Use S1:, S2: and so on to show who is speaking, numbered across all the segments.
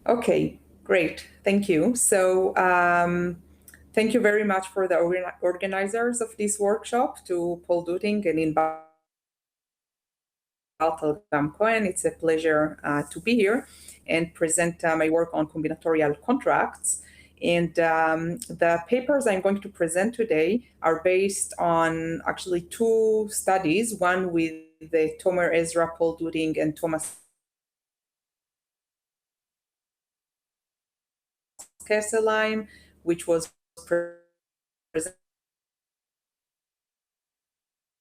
S1: Okay, great. Thank you. So thank you very much for the organizers of this workshop, to Paul Dutting and Inbal Cohen. It's a pleasure to be here and present my work on combinatorial contracts. And the papers I'm going to present today are based on actually two studies, one with the Tomer Ezra, Paul Dutting, and Thomas Kesselheim, which was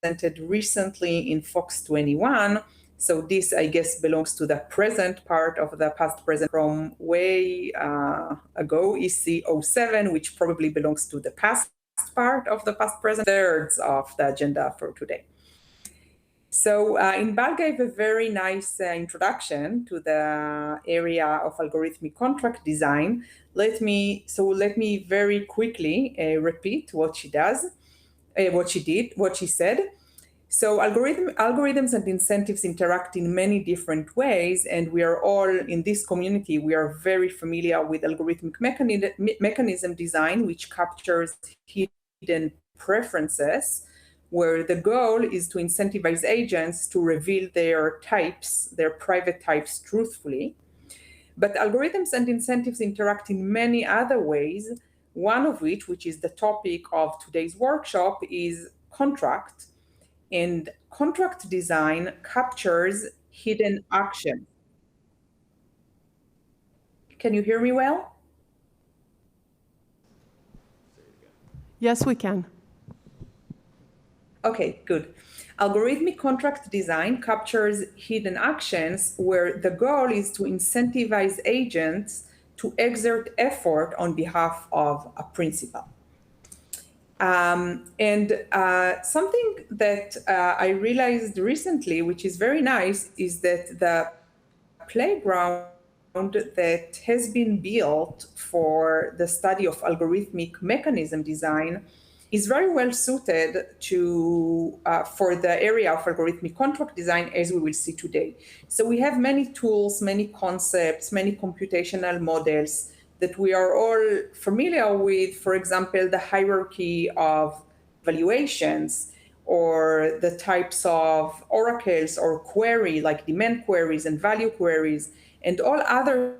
S1: presented recently in Fox 21. So this, I guess, belongs to the present part of the past-present from way ago, EC'07, which probably belongs to the past part of the past-present, thirds of the agenda for today. So Inbal gave a very nice introduction to the area of algorithmic contract design. Let me very quickly repeat what she said. So algorithms and incentives interact in many different ways, and we are all in this community, we are very familiar with algorithmic mechanism design, which captures hidden preferences, where the goal is to incentivize agents to reveal their private types truthfully. But algorithms and incentives interact in many other ways, one of which is the topic of today's workshop, is contract. And contract design captures hidden action. Can you hear me well?
S2: Yes, we can.
S1: Okay, good. Algorithmic contract design captures hidden actions where the goal is to incentivize agents to exert effort on behalf of a principal. Something that I realized recently, which is very nice, is that the playground that has been built for the study of algorithmic mechanism design is very well suited for the area of algorithmic contract design, as we will see today. So we have many tools, many concepts, many computational models that we are all familiar with. For example, the hierarchy of valuations, or the types of oracles or query, like demand queries and value queries, and all other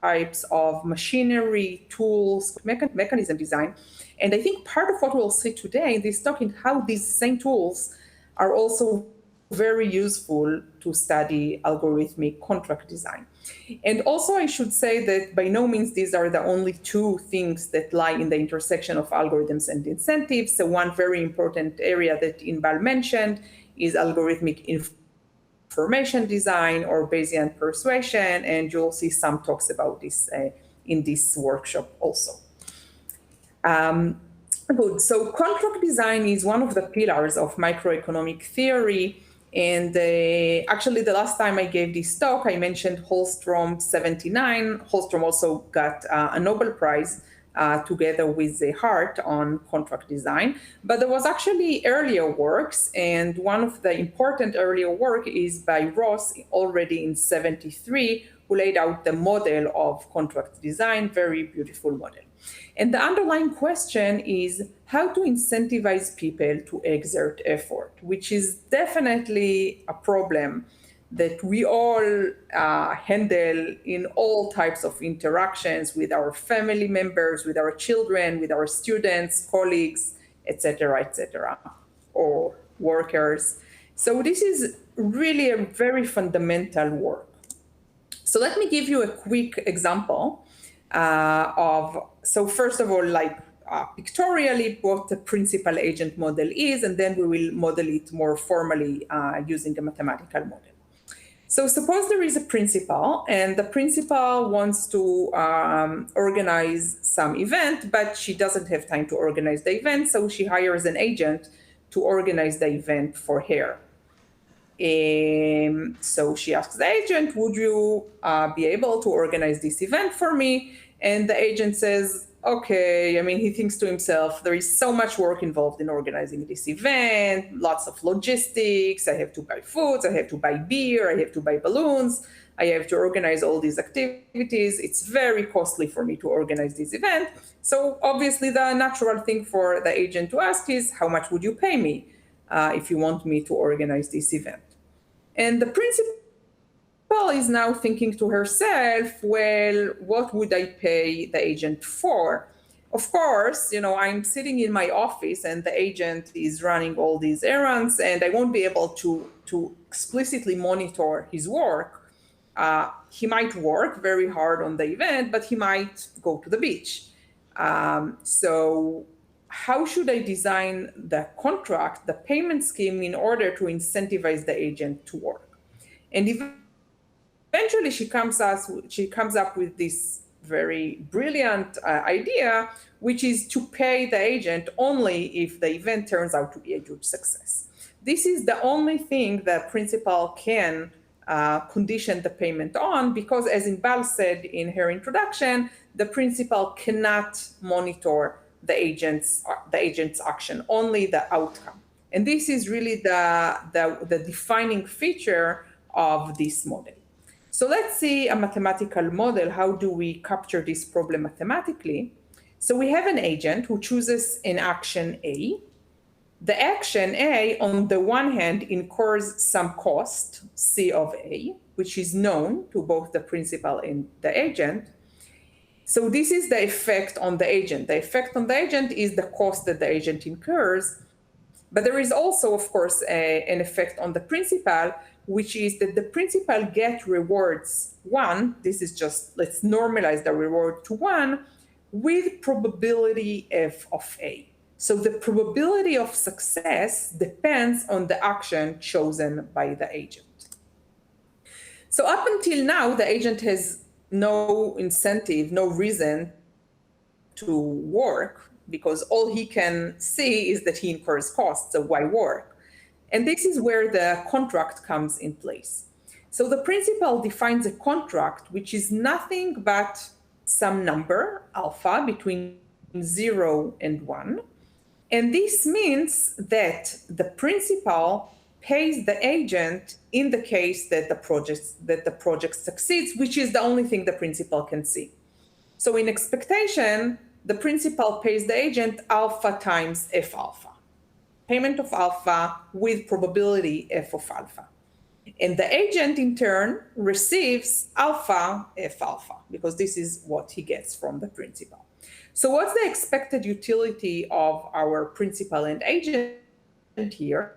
S1: types of machinery, tools, mechanism design. And I think part of what we'll see today in this talk is how these same tools are also very useful to study algorithmic contract design. And also, I should say that by no means these are the only two things that lie in the intersection of algorithms and incentives. So one very important area that Inbal mentioned is algorithmic information design or Bayesian persuasion, and you'll see some talks about this in this workshop also. Good. So contract design is one of the pillars of microeconomic theory. And actually, the last time I gave this talk, I mentioned Holstrom 79. Holstrom also got a Nobel Prize together with Hart on contract design. But there was actually earlier works, and one of the important earlier work is by Ross already in 73, who laid out the model of contract design, very beautiful model. And the underlying question is how to incentivize people to exert effort, which is definitely a problem that we all handle in all types of interactions with our family members, with our children, with our students, colleagues, etc., or workers. So this is really a very fundamental work. So let me give you a quick example so first of all, pictorially, what the principal agent model is, and then we will model it more formally using a mathematical model. So suppose there is a principal, and the principal wants to organize some event, but she doesn't have time to organize the event, so she hires an agent to organize the event for her. So she asks the agent, would you be able to organize this event for me? And the agent says, okay, I mean, he thinks to himself, there is so much work involved in organizing this event, lots of logistics. I have to buy foods, I have to buy beer, I have to buy balloons, I have to organize all these activities. It's very costly for me to organize this event. So obviously the natural thing for the agent to ask is, how much would you pay me if you want me to organize this event? And the principal is now thinking to herself, well, what would I pay the agent for? Of course, I'm sitting in my office and the agent is running all these errands and I won't be able to explicitly monitor his work. He might work very hard on the event, but he might go to the beach. So how should I design the contract, the payment scheme, in order to incentivize the agent to work? And eventually she comes up with this very brilliant idea, which is to pay the agent only if the event turns out to be a huge success. This is the only thing the principal can condition the payment on, because as Inbal said in her introduction, the principal cannot monitor the agent's action, only the outcome. And this is really the defining feature of this model. So let's see a mathematical model. How do we capture this problem mathematically? So we have an agent who chooses an action A. The action A, on the one hand, incurs some cost, C of A, which is known to both the principal and the agent. So this is the effect on the agent. The effect on the agent is the cost that the agent incurs. But there is also, of course, an effect on the principal, which is that the principal get rewards 1. This is just, let's normalize the reward to 1 with probability f of A. So the probability of success depends on the action chosen by the agent. So up until now, the agent has no incentive, no reason to work, because all he can see is that he incurs costs, so why work? And this is where the contract comes in place. So the principal defines a contract which is nothing but some number, alpha, between 0 and 1. And this means that the principal pays the agent in the case that the project succeeds, which is the only thing the principal can see. So in expectation, the principal pays the agent alpha times f alpha. Payment of alpha with probability f of alpha. And the agent in turn receives alpha f alpha, because this is what he gets from the principal. So what's the expected utility of our principal and agent here?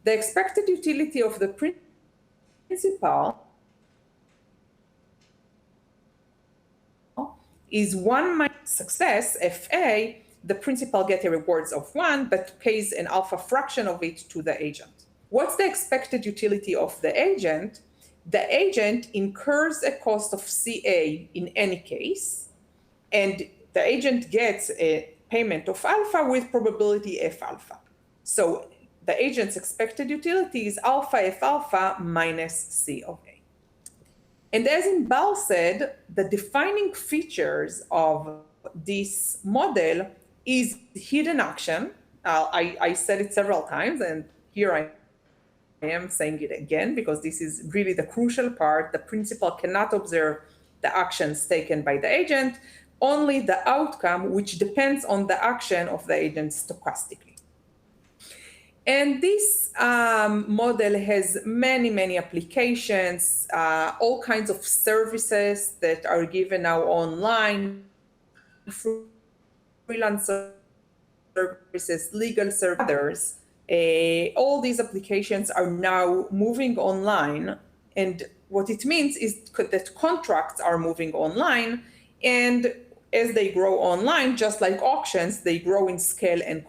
S1: The expected utility of the principal is 1 minus success, fa. The principal gets a rewards of 1, but pays an alpha fraction of it to the agent. What's the expected utility of the agent? The agent incurs a cost of CA in any case, and the agent gets a payment of alpha with probability f alpha. So the agent's expected utility is alpha f alpha minus C of A. And as Inbal said, the defining features of this model is hidden action. I said it several times, and here I am saying it again, because this is really the crucial part. The principal cannot observe the actions taken by the agent, only the outcome, which depends on the action of the agent stochastically. And this model has many, many applications, all kinds of services that are given now online, freelance services, legal services, others. All these applications are now moving online. And what it means is that contracts are moving online. And as they grow online, just like auctions, they grow in scale and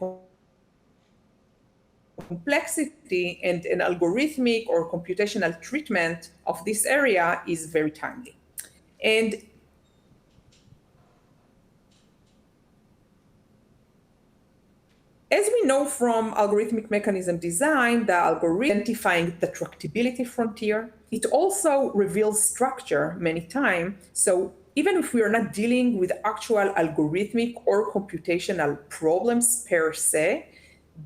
S1: complexity, and an algorithmic or computational treatment of this area is very timely. And as we know from algorithmic mechanism design, the algorithm identifying the tractability frontier, it also reveals structure many times. So even if we are not dealing with actual algorithmic or computational problems per se,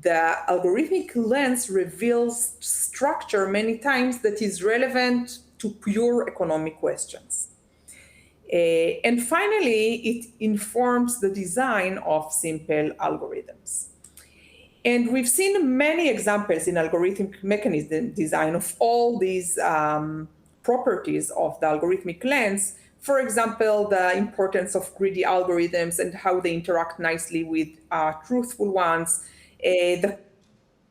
S1: the algorithmic lens reveals structure many times that is relevant to pure economic questions. And finally, it informs the design of simple algorithms. And we've seen many examples in algorithmic mechanism design of all these properties of the algorithmic lens. For example, the importance of greedy algorithms and how they interact nicely with truthful ones, the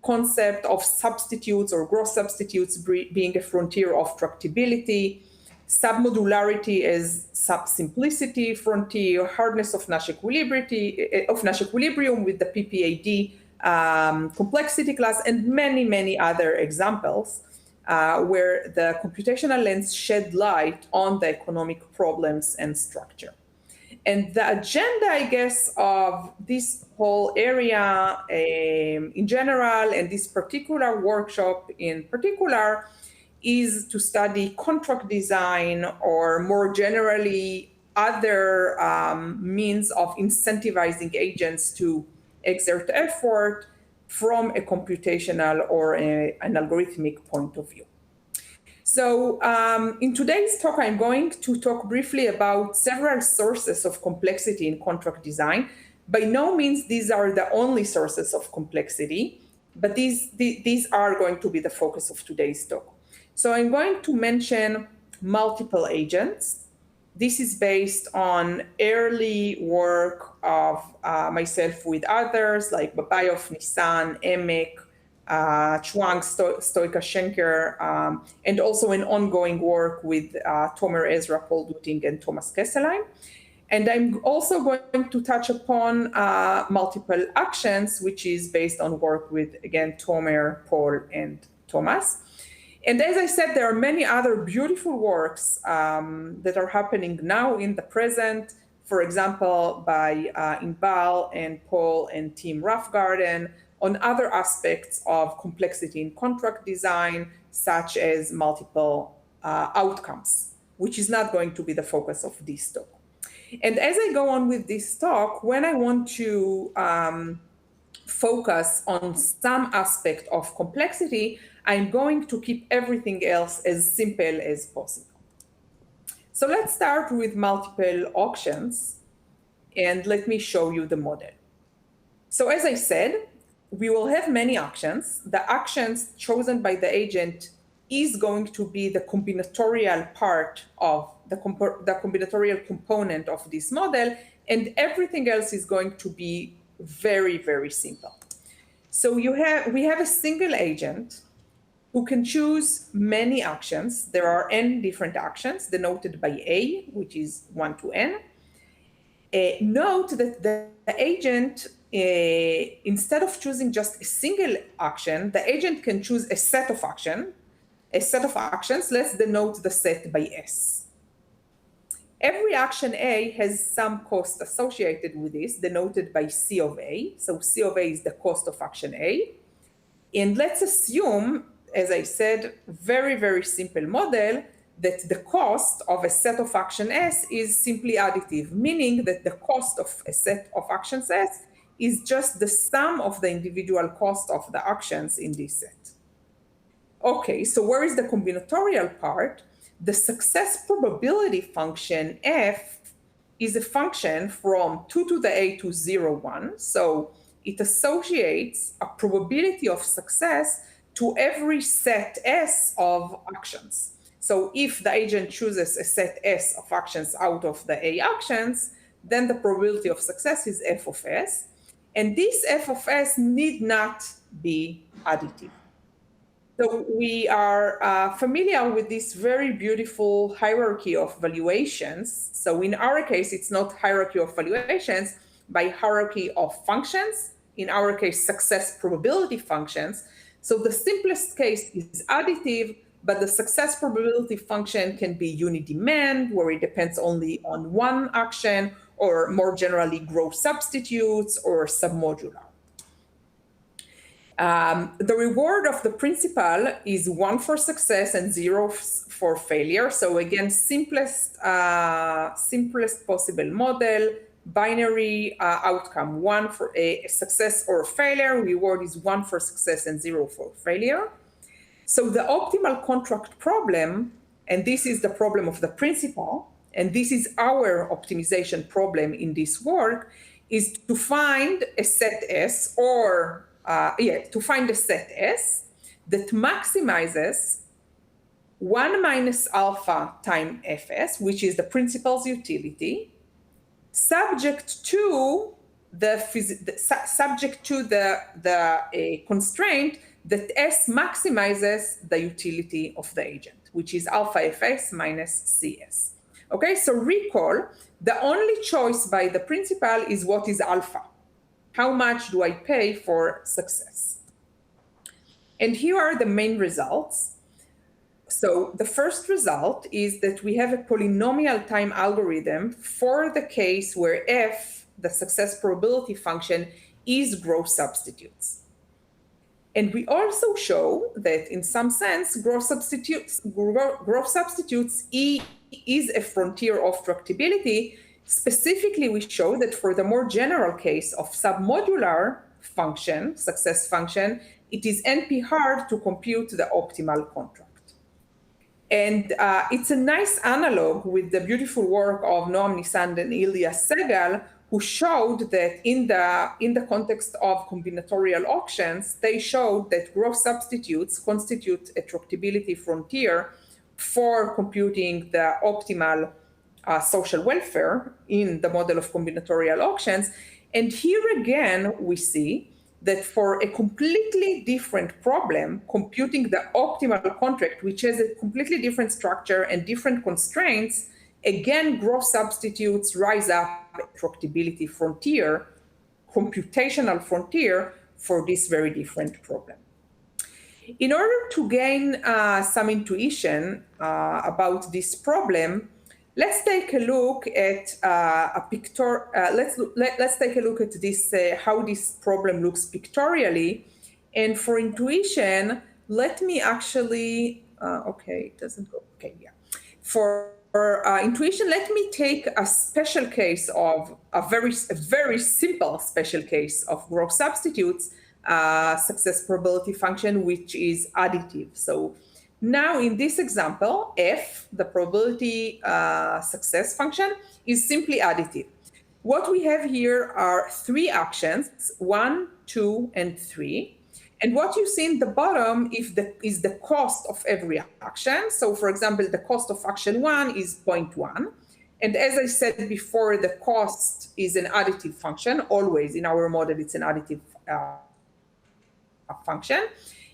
S1: concept of substitutes or gross substitutes being a frontier of tractability, submodularity as sub-simplicity frontier, hardness of Nash equilibrium with the PPAD complexity class, and many, many other examples where the computational lens shed light on the economic problems and structure. And the agenda, I guess, of this whole area in general and this particular workshop in particular is to study contract design, or more generally, other means of incentivizing agents to exert effort from a computational or an algorithmic point of view. So in today's talk, I'm going to talk briefly about several sources of complexity in contract design. By no means these are the only sources of complexity, but these are going to be the focus of today's talk. So I'm going to mention multiple agents. This is based on early work of myself with others like Babayov, Nissan, Emek, Chuang, Stoika, Schenker, and also an ongoing work with Tomer Ezra, Paul Dutting, and Thomas Kesselheim. And I'm also going to touch upon multiple actions, which is based on work with, again, Tomer, Paul, and Thomas. And as I said, there are many other beautiful works that are happening now in the present, for example, by Inbal and Paul and Tim Roughgarden, on other aspects of complexity in contract design, such as multiple outcomes, which is not going to be the focus of this talk. And as I go on with this talk, when I want to focus on some aspect of complexity, I'm going to keep everything else as simple as possible. So let's start with multiple auctions, and let me show you the model. So as I said, we will have many actions. The actions chosen by the agent is going to be the combinatorial part of the combinatorial component of this model, and everything else is going to be very, very simple. So we have a single agent who can choose many actions. There are n different actions denoted by A, which is 1 to n. Note that the agent, instead of choosing just a single action, the agent can choose a set of actions. Let's denote the set by S. Every action A has some cost associated with this, denoted by C of A. So C of A is the cost of action A. And let's assume, as I said, very, very simple model, that the cost of a set of action S is simply additive, meaning that the cost of a set of actions S is just the sum of the individual cost of the actions in this set. Okay, so where is the combinatorial part? The success probability function F is a function from 2 to the A to 0, 1. So it associates a probability of success to every set S of actions. So if the agent chooses a set S of actions out of the A actions, then the probability of success is F of S. And this F of S need not be additive. So we are familiar with this very beautiful hierarchy of valuations. So in our case, it's not hierarchy of valuations, by hierarchy of functions. In our case, success probability functions. So the simplest case is additive, but the success probability function can be unidemand, where it depends only on one action, or more generally, gross substitutes or submodular. The reward of the principal is 1 for success and 0 for failure. So again, simplest possible model, binary outcome, 1 for a success or a failure. Reward is 1 for success and 0 for failure. So the optimal contract problem, and this is the problem of the principal, and this is our optimization problem in this work, is to find a set S to find a set S that maximizes 1 minus alpha times Fs, which is the principal's utility, subject to the constraint that S maximizes the utility of the agent, which is alpha Fs minus Cs. Okay, so recall, the only choice by the principal is what is alpha. How much do I pay for success? And here are the main results. So the first result is that we have a polynomial time algorithm for the case where F, the success probability function, is gross substitutes. And we also show that in some sense, gross substitutes E is a frontier of tractability. Specifically, we show that for the more general case of submodular function, success function, it is NP hard to compute the optimal contract. And it's a nice analog with the beautiful work of Noam Nissan and Ilya Segal, who showed that in the context of combinatorial auctions, they showed that gross substitutes constitute a tractability frontier for computing the optimal social welfare in the model of combinatorial auctions. And here again, we see that for a completely different problem, computing the optimal contract, which has a completely different structure and different constraints, again, gross substitutes rise up a tractability frontier, computational frontier for this very different problem. In order to gain some intuition about this problem, let's take a look at let's take a look at this how this problem looks pictorially. And for intuition, let me actually okay, it doesn't go. Okay, yeah. For intuition, let me take a special case of a very simple special case of gross substitutes success probability function, which is additive. So now in this example, F, the probability success function, is simply additive. What we have here are 3 actions, 1, 2, and 3. And what you see in the bottom is the cost of every action. So for example, the cost of action 1 is 0.1. And as I said before, the cost is an additive function. Always in our model, it's an additive function.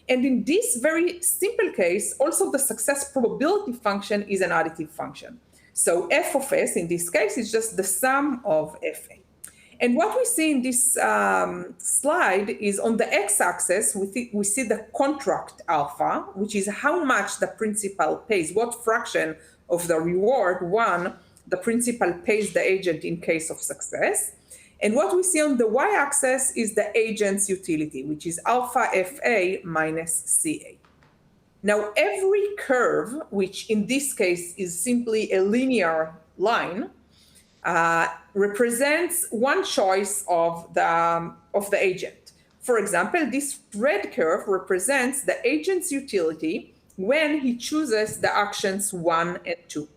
S1: And in this very simple case, also the success probability function is an additive function. So f of s in this case is just the sum of fa. And what we see in this slide is on the x-axis, we see the contract alpha, which is how much the principal pays, what fraction of the reward one the principal pays the agent in case of success. And what we see on the y-axis is the agent's utility, which is alpha fa minus ca. Now, every curve, which in this case is simply a linear line, represents one choice of the agent. For example, this red curve represents the agent's utility when he chooses the actions 1 and 2.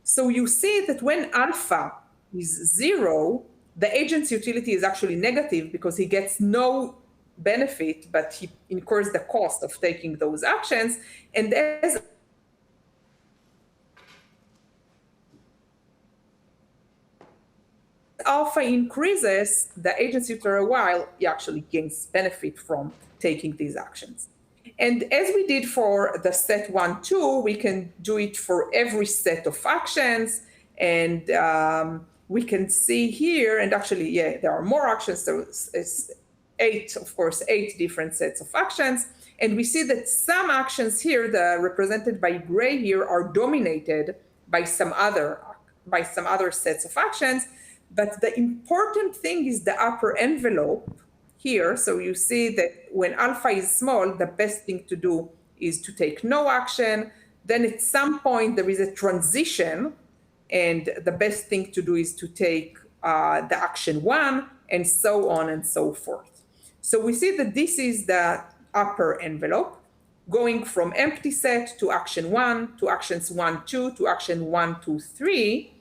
S1: So you see that when alpha is 0, the agent's utility is actually negative because he gets no benefit, but he incurs the cost of taking those actions. And as alpha increases, the agent's utility, while he actually gains benefit from taking these actions. And as we did for the set 1, 2, we can do it for every set of actions. And we can see here, and actually, yeah, there are more actions. So it's 8, of course, 8 different sets of actions. And we see that some actions here, represented by gray here, are dominated by some other sets of actions. But the important thing is the upper envelope here. So you see that when alpha is small, the best thing to do is to take no action. Then at some point there is a transition, and the best thing to do is to take the action 1, and so on and so forth. So we see that this is the upper envelope, going from empty set to action 1, to actions 1, 2, to action 1, 2, 3.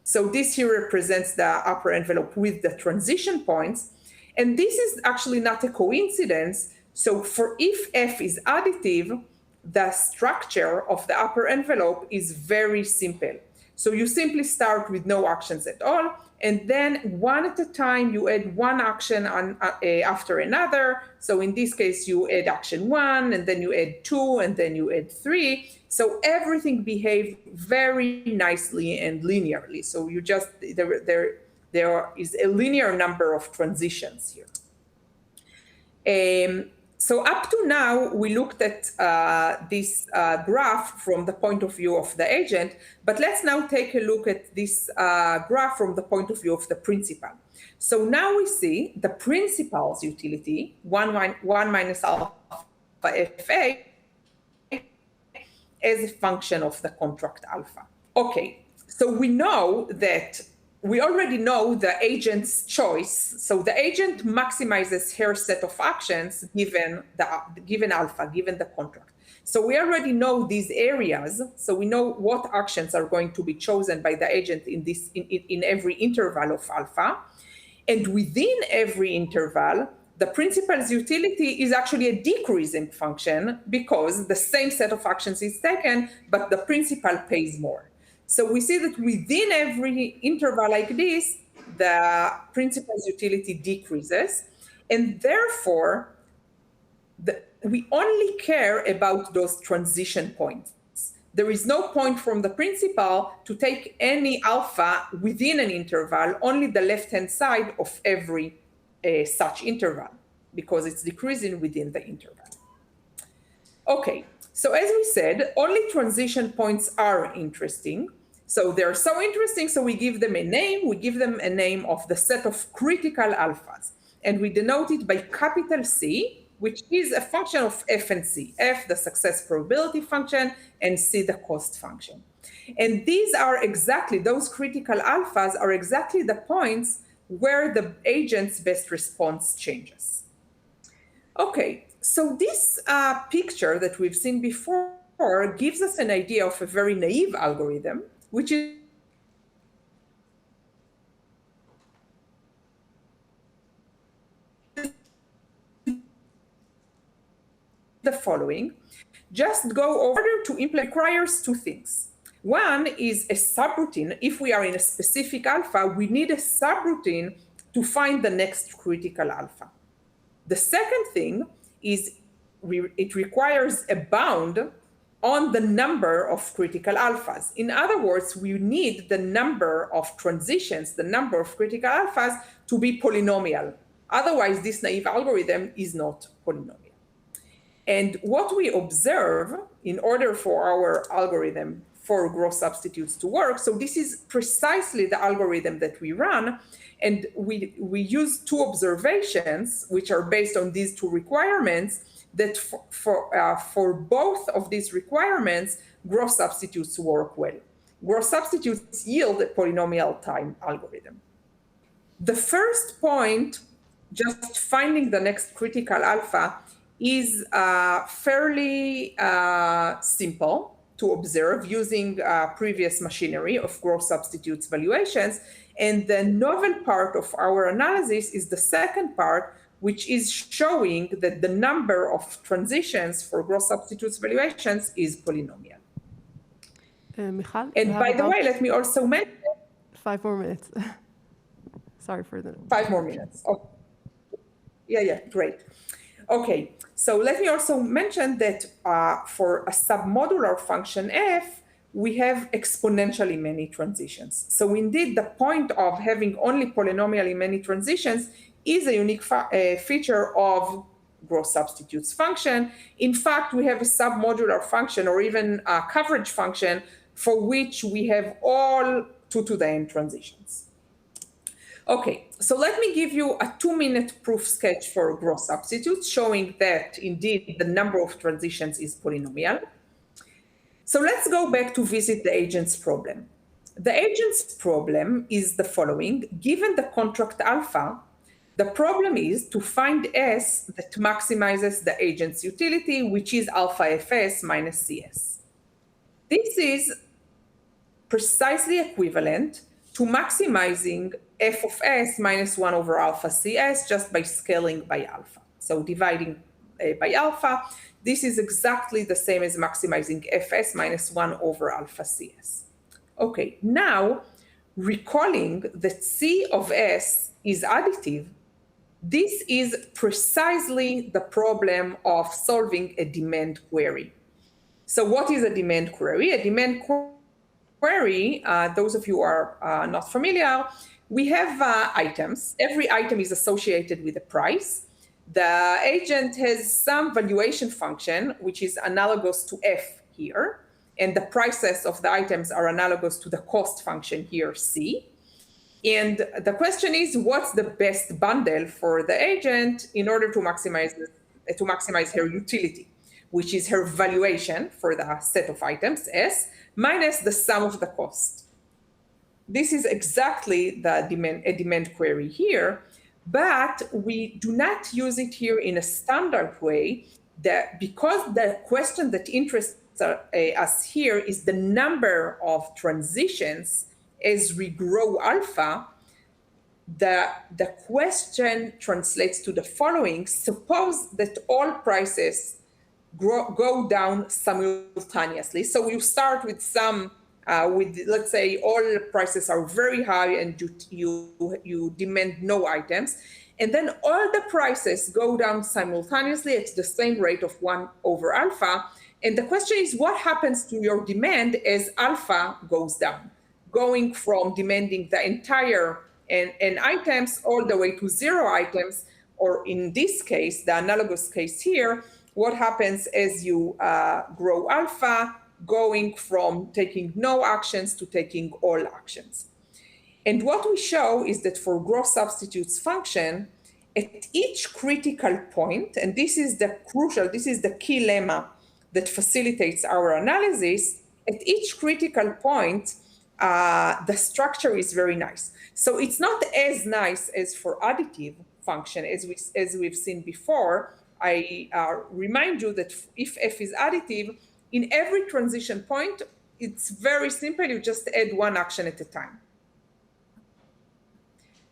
S1: So this here represents the upper envelope with the transition points. And this is actually not a coincidence. So for if f is additive, the structure of the upper envelope is very simple. So you simply start with no actions at all, and then one at a time you add one action after another. So in this case, you add action 1, and then you add 2, and then you add 3. So everything behaves very nicely and linearly. So you just, there is a linear number of transitions here. So up to now, we looked at this graph from the point of view of the agent, but let's now take a look at this graph from the point of view of the principal. So now we see the principal's utility, 1 minus alpha fa, as a function of the contract alpha. Okay, so we already know the agent's choice. So the agent maximizes her set of actions given alpha, given the contract. So we already know these areas. So we know what actions are going to be chosen by the agent in every interval of alpha. And within every interval, the principal's utility is actually a decreasing function because the same set of actions is taken, but the principal pays more. So we see that within every interval like this, the principal's utility decreases, and therefore we only care about those transition points. There is no point from the principal to take any alpha within an interval, only the left-hand side of every such interval, because it's decreasing within the interval. Okay, so as we said, only transition points are interesting. So they're so interesting, so we give them a name. We give them a name of the set of critical alphas. And we denote it by capital C, which is a function of f and c. F, the success probability function, and c, the cost function. And these are exactly, those critical alphas are exactly the points where the agent's best response changes. Okay, so this picture that we've seen before gives us an idea of a very naive algorithm, which is the following. Just go over to implement requires two things. One is a subroutine. If we are in a specific alpha, we need a subroutine to find the next critical alpha. The second thing is it requires a bound on the number of critical alphas. In other words, we need the number of transitions, the number of critical alphas, to be polynomial. Otherwise, this naive algorithm is not polynomial. And what we observe in order for our algorithm for gross substitutes to work, so this is precisely the algorithm that we run, and we use two observations which are based on these two requirements, that for both of these requirements, gross substitutes work well. Gross substitutes yield a polynomial time algorithm. The first point, just finding the next critical alpha, is fairly simple to observe using previous machinery of gross substitutes valuations. And the novel part of our analysis is the second part, which is showing that the number of transitions for gross substitutes valuations is polynomial.
S2: Michal,
S1: and by the way, let me also mention
S2: 5 more minutes. Sorry for the
S1: 5 more minutes. Oh, yeah, great. Okay, so let me also mention that for a submodular function f, we have exponentially many transitions. So indeed, the point of having only polynomially many transitions is a unique feature of gross substitutes function. In fact, we have a submodular function or even a coverage function for which we have all 2 to the n transitions. Okay, so let me give you a 2-minute proof sketch for gross substitutes, showing that indeed the number of transitions is polynomial. So let's go back to visit the agent's problem. The agent's problem is the following. Given the contract alpha, the problem is to find S that maximizes the agent's utility, which is alpha Fs minus Cs. This is precisely equivalent to maximizing f of s minus 1 over alpha cs just by scaling by alpha. So dividing by alpha, this is exactly the same as maximizing fs minus 1 over alpha cs. Okay, now recalling that c of s is additive, this is precisely the problem of solving a demand query. So what is a demand query? A demand query, those of you who are not familiar, we have items. Every item is associated with a price. The agent has some valuation function, which is analogous to f here, and the prices of the items are analogous to the cost function here, c. And the question is, what's the best bundle for the agent in order to maximize her utility, which is her valuation for the set of items, S, minus the sum of the cost. This is exactly the demand query here, but we do not use it here in a standard way, that because the question that interests us here is the number of transitions as we grow alpha. The question translates to the following. Suppose that all prices go down simultaneously. So you start with some, let's say all prices are very high and you demand no items. And then all the prices go down simultaneously at the same rate of 1 over alpha. And the question is, what happens to your demand as alpha goes down, going from demanding the entire n items all the way to 0 items, or in this case, the analogous case here, what happens as you grow alpha, going from taking no actions to taking all actions. And what we show is that for gross substitutes function, at each critical point, and this is the key lemma that facilitates our analysis, at each critical point, the structure is very nice. So it's not as nice as for additive function as we've seen before. I remind you that if f is additive, in every transition point, it's very simple. You just add one action at a time.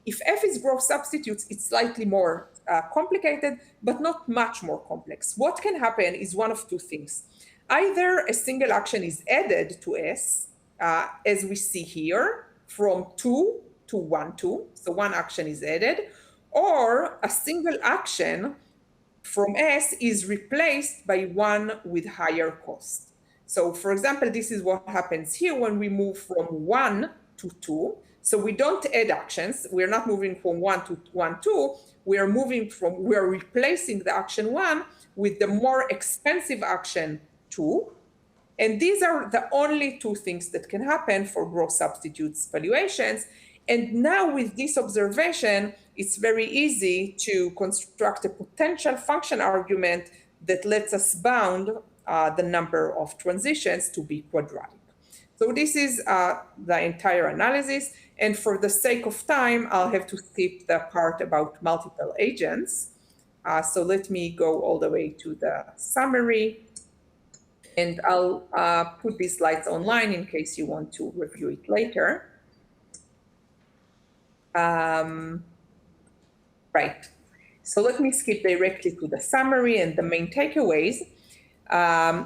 S1: If f is gross substitutes, it's slightly more complicated, but not much more complex. What can happen is one of two things. Either a single action is added to S, as we see here, from 2 to 1, 2. So one action is added, or a single action from S is replaced by one with higher cost. So for example, this is what happens here when we move from 1 to 2. So we don't add actions. We're not moving from 1 to 1, 2. We're replacing the action 1 with the more expensive action 2. And these are the only two things that can happen for gross substitutes valuations. And now with this observation, it's very easy to construct a potential function argument that lets us bound the number of transitions to be quadratic. So this is the entire analysis. And for the sake of time, I'll have to skip the part about multiple agents. So let me go all the way to the summary. And I'll put these slides online in case you want to review it later. Right. So let me skip directly to the summary and the main takeaways.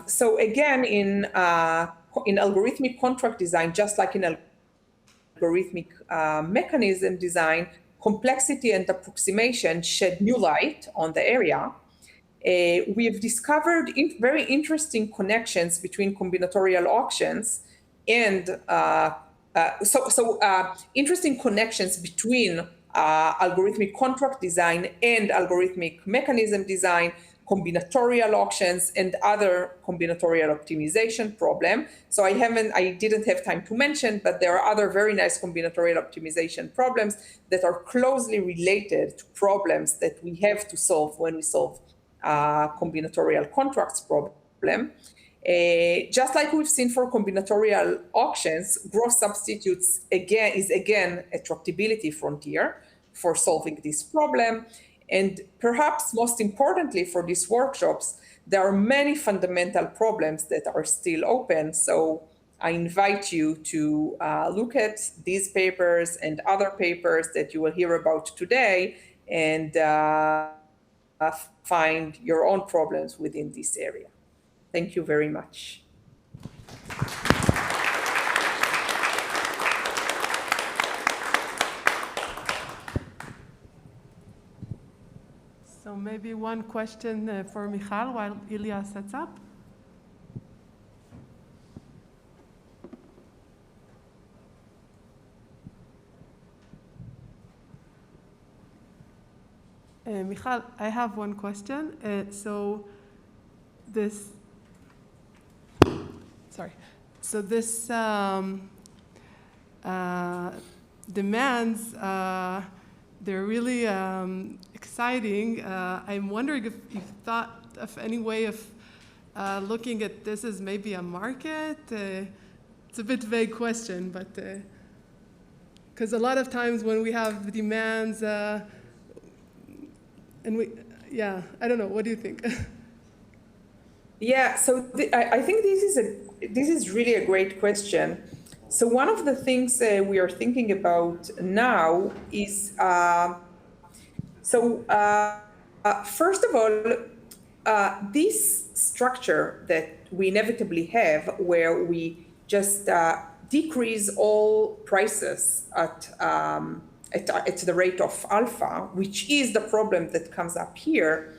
S1: So again, in algorithmic contract design, just like in algorithmic mechanism design, complexity and approximation shed new light on the area. We have discovered very interesting connections between combinatorial auctions and interesting connections between algorithmic contract design and algorithmic mechanism design, combinatorial auctions, and other combinatorial optimization problem. So I didn't have time to mention, but there are other very nice combinatorial optimization problems that are closely related to problems that we have to solve when we solve combinatorial contracts problem. Just like we've seen for combinatorial auctions, gross substitutes is again a tractability frontier for solving this problem. And perhaps most importantly for these workshops, there are many fundamental problems that are still open. So I invite you to look at these papers and other papers that you will hear about today and find your own problems within this area. Thank you very much.
S2: So maybe one question for Michal while Ilya sets up. Michal, I have one question. So this demands, they're really exciting. I'm wondering if you've thought of any way of looking at this as maybe a market. It's a bit vague question, but because a lot of times when we have demands, I don't know. What do you think?
S1: Yeah, so I think this is really a great question. So one of the things we are thinking about now is, first of all, this structure that we inevitably have, where we just decrease all prices at the rate of alpha, which is the problem that comes up here.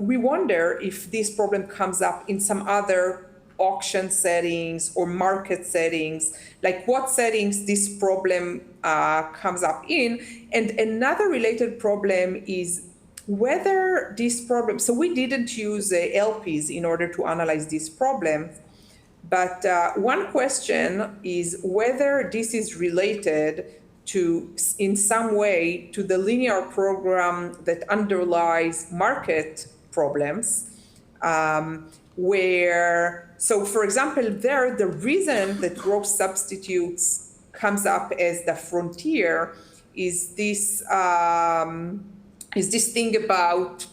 S1: We wonder if this problem comes up in some other auction settings or market settings, like what settings this problem comes up in. And another related problem is whether this problem, so we didn't use LPs in order to analyze this problem, but one question is whether this is related to, in some way, to the linear program that underlies market problems, so for example, the reason that gross substitutes comes up as the frontier is this thing about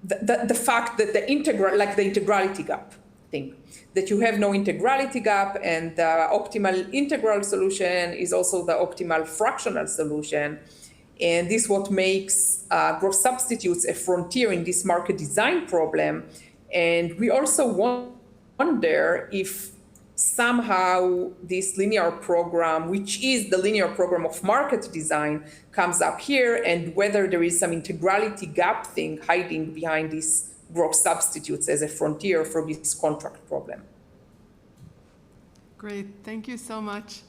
S1: the fact that the integrality gap thing, that you have no integrality gap, and the optimal integral solution is also the optimal fractional solution. And this is what makes gross substitutes a frontier in this market design problem. And we also wonder if somehow this linear program, which is the linear program of market design, comes up here, and whether there is some integrality gap thing hiding behind these gross substitutes as a frontier for this contract problem.
S2: Great, thank you so much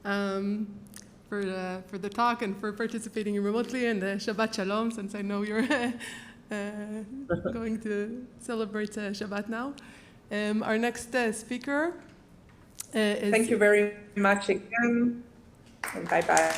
S2: for the talk and for participating remotely, and Shabbat Shalom, since I know you're going to celebrate Shabbat now. Our next speaker is...
S1: Thank you very much again, and bye-bye.